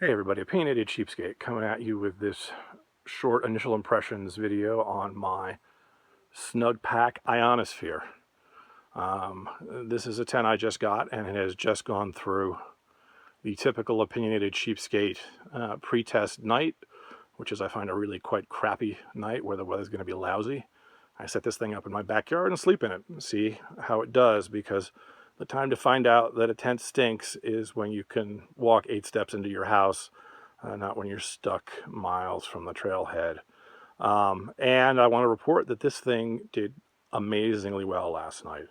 Hey everybody, Opinionated Cheapskate coming at you with this short initial impressions video on my Snugpak Ionosphere. This is a tent I just got, and it has just gone through the typical Opinionated Cheapskate pre-test night, which is I find a really quite crappy night where the weather's going to be lousy. I set this thing up in my backyard and sleep in it and see how it does, because the time to find out that a tent stinks is when you can walk 8 steps into your house, not when you're stuck miles from the trailhead. And I want to report that this thing did amazingly well last night.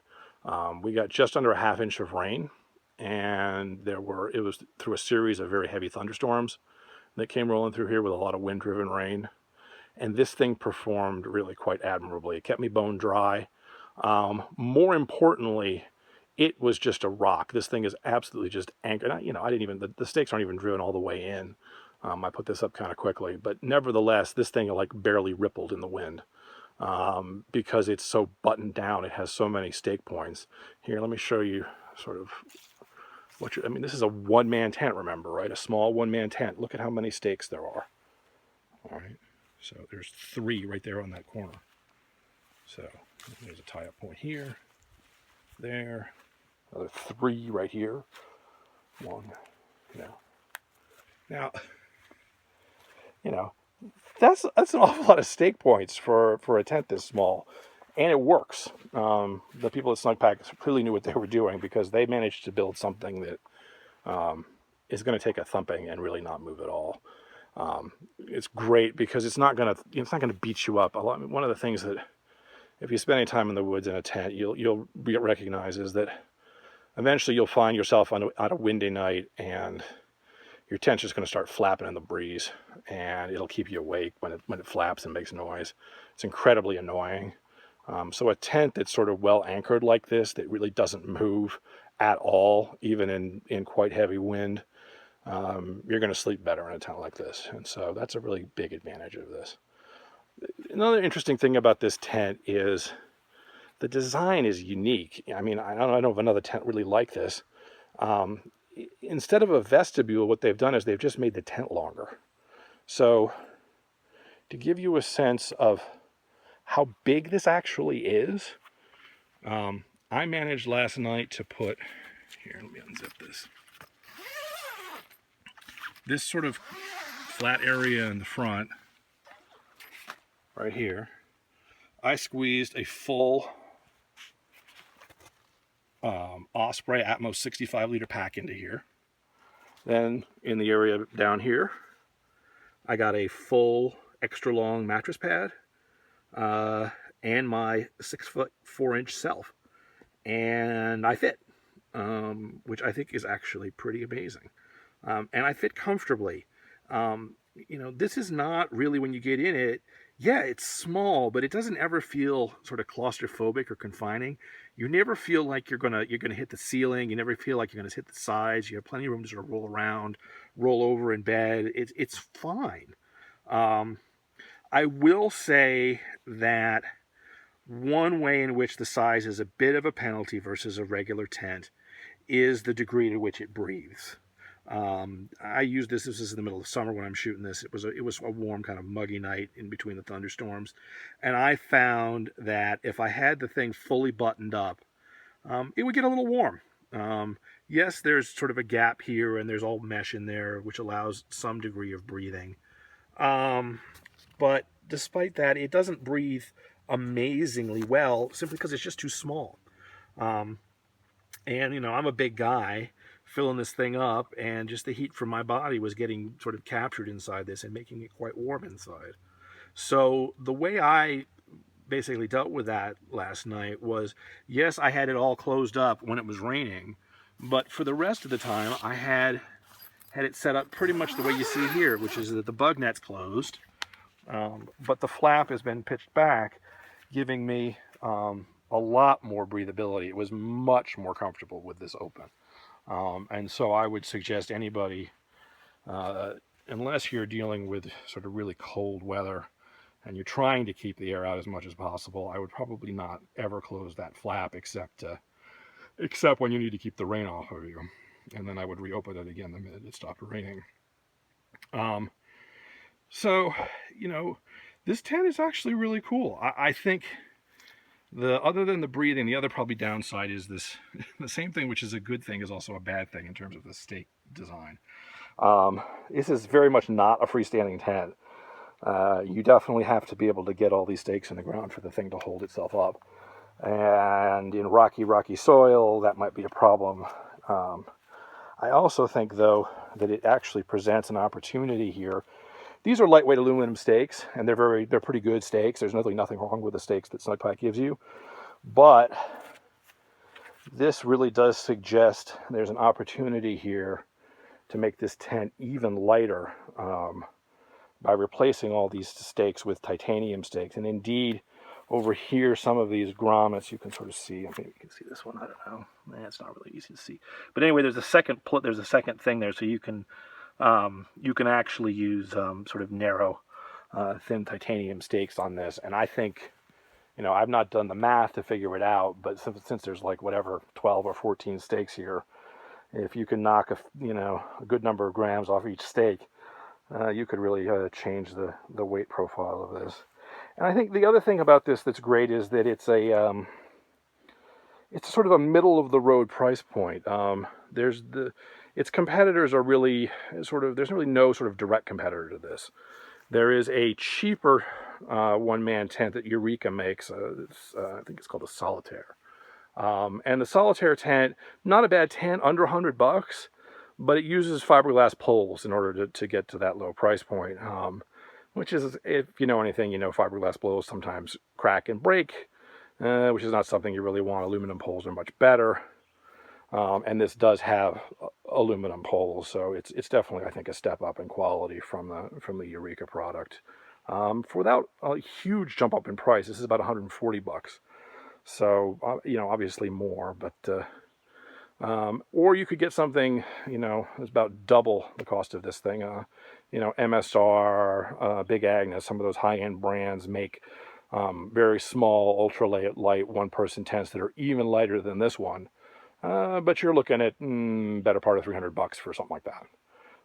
We got just under a ½ inch of rain, and it was through a series of very heavy thunderstorms that came rolling through here with a lot of wind-driven rain. And this thing performed really quite admirably. It kept me bone dry. More importantly, it was just a rock. This thing is absolutely just anchored. I didn't even, the stakes aren't even driven all the way in. I put this up kind of quickly, but nevertheless, this thing like barely rippled in the wind because it's so buttoned down. It has so many stake points. Here, let me show you sort of this is a one-man tent, remember, right? A small one-man tent. Look at how many stakes there are. All right, so there's 3 right there on that corner. So there's a tie-up point here, there, another 3 right here. 1, Now, that's an awful lot of stake points for a tent this small, and it works. The people at Snugpak clearly knew what they were doing, because they managed to build something that is going to take a thumping and really not move at all. It's great because it's not going to beat you up. One of the things that, if you spend any time in the woods in a tent, you'll recognize is that eventually you'll find yourself on a windy night, and your tent's just going to start flapping in the breeze, and it'll keep you awake when it flaps and makes noise. It's incredibly annoying. So a tent that's sort of well anchored like this, that really doesn't move at all, even in quite heavy wind, you're going to sleep better in a tent like this. And so that's a really big advantage of this. Another interesting thing about this tent is the design is unique. I mean, I don't know of another tent really like this. Instead of a vestibule, what they've done is they've just made the tent longer. So to give you a sense of how big this actually is, I managed last night to put, here, let me unzip this sort of flat area in the front, right here. I squeezed a full Osprey Atmos 65-liter pack into here. Then in the area down here, I got a full extra long mattress pad and my 6-foot 4-inch self, and I fit, which I think is actually pretty amazing. And I fit comfortably. This is not really, when you get in it, yeah, it's small, but it doesn't ever feel sort of claustrophobic or confining. You never feel like you're gonna hit the ceiling. You never feel like you're gonna hit the sides. You have plenty of room to sort of roll around, roll over in bed. It's fine. I will say that one way in which the size is a bit of a penalty versus a regular tent is the degree to which it breathes. I used this is in the middle of summer when I'm shooting this. It was a warm, kind of muggy night in between the thunderstorms, and I found that if I had the thing fully buttoned up, it would get a little warm. Yes, there's sort of a gap here, and there's all mesh in there, which allows some degree of breathing. But despite that, it doesn't breathe amazingly well, simply because it's just too small. And I'm a big guy, filling this thing up, and just the heat from my body was getting sort of captured inside this and making it quite warm inside. So the way I basically dealt with that last night was, yes, I had it all closed up when it was raining, but for the rest of the time I had it set up pretty much the way you see here, which is that the bug net's closed, but the flap has been pitched back, giving me a lot more breathability. It was much more comfortable with this open. And so I would suggest anybody, unless you're dealing with sort of really cold weather and you're trying to keep the air out as much as possible, I would probably not ever close that flap except when you need to keep the rain off of you. And then I would reopen it again the minute it stopped raining. So, you know, this tent is actually really cool. I think other than the breathing, the other probably downside is this, the same thing, which is a good thing, is also a bad thing in terms of the stake design. This is very much not a freestanding tent. You definitely have to be able to get all these stakes in the ground for the thing to hold itself up. And in rocky soil, that might be a problem. I also think, though, that it actually presents an opportunity here. These are lightweight aluminum stakes, and they're pretty good stakes. There's nothing wrong with the stakes that Snugpak gives you. But this really does suggest there's an opportunity here to make this tent even lighter by replacing all these stakes with titanium stakes. And indeed, over here, some of these grommets you can sort of see. Maybe you can see this one. I don't know. It's not really easy to see. But anyway, there's a second thing there, so you can actually use sort of narrow, thin titanium stakes on this. And I think, I've not done the math to figure it out, but since there's like whatever 12 or 14 stakes here, if you can knock a good number of grams off each stake, you could really change the weight profile of this. And I think the other thing about this that's great is that it's sort of a middle of the road price point. Its competitors are really there's really no sort of direct competitor to this. There is a cheaper one-man tent that Eureka makes. I think it's called the Solitaire. And the Solitaire tent, not a bad tent, under $100, but it uses fiberglass poles in order to get to that low price point. Which is, if you know anything, fiberglass poles sometimes crack and break, which is not something you really want. Aluminum poles are much better. And this does have aluminum poles, so it's definitely, I think, a step up in quality from the Eureka product. Without a huge jump up in price, this is about $140. So obviously more, but or you could get something that's about double the cost of this thing. MSR, Big Agnes, some of those high-end brands make very small, ultra-light one-person tents that are even lighter than this one. But you're looking at better part of $300 for something like that.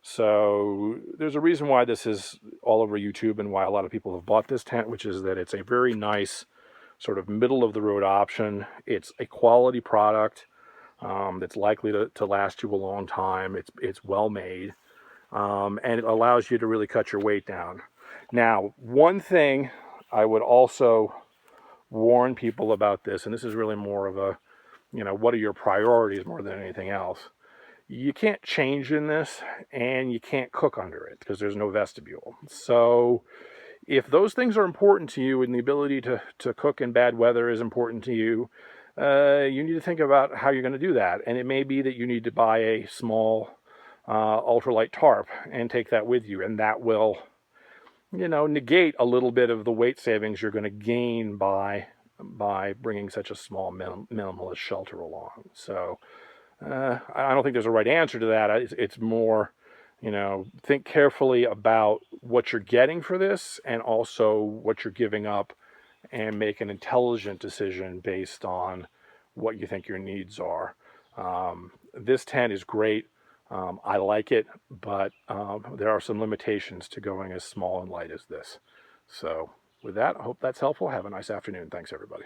So there's a reason why this is all over YouTube and why a lot of people have bought this tent, which is that it's a very nice sort of middle-of-the-road option. It's a quality product that's likely to last you a long time. It's well made. And it allows you to really cut your weight down. Now, one thing I would also warn people about this, and this is really more of a, what are your priorities more than anything else. You can't change in this, and you can't cook under it because there's no vestibule. So if those things are important to you and the ability to cook in bad weather is important to you, you need to think about how you're going to do that. And it may be that you need to buy a small ultralight tarp and take that with you, and that will negate a little bit of the weight savings you're going to gain by bringing such a small minimalist shelter along. So I don't think there's a right answer to that. It's more think carefully about what you're getting for this and also what you're giving up, and make an intelligent decision based on what you think your needs are. This tent is great. I like it, but there are some limitations to going as small and light as this. So with that, I hope that's helpful. Have a nice afternoon. Thanks, everybody.